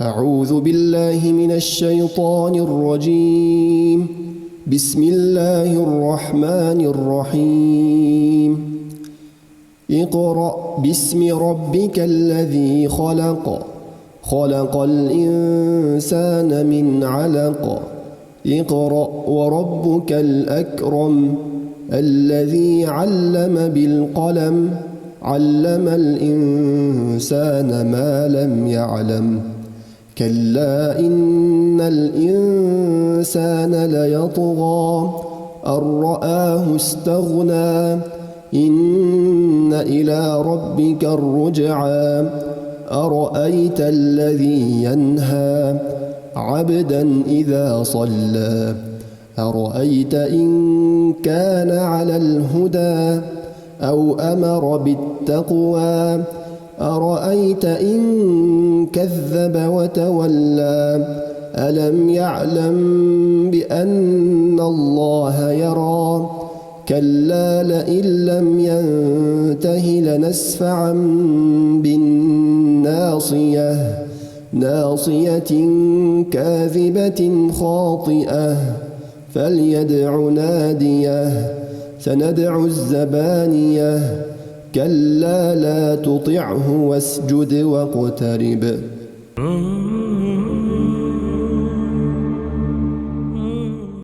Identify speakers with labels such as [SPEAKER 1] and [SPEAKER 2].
[SPEAKER 1] أعوذ بالله من الشيطان الرجيم. بسم الله الرحمن الرحيم. اقرأ باسم ربك الذي خلق. خلق الإنسان من علق. اقرأ وربك الأكرم الذي علم بالقلم علم الإنسان ما لم يعلم. كلا إن الإنسان ليطغى أن رآه استغنى إن إلى ربك الرجعى. أرأيت الذي ينهى عبدا إذا صلى. أرأيت إن كان على الهدى أو أمر بالتقوى. أرأيت إن كذب وتولى. ألم يعلم بأن الله يرى. كلا لئن لم ينته لنسفعا بالناصية. ناصية كاذبة خاطئة. فليدع ناديه. سندع الزبانية. كلا لا تطعه واسجد واقترب.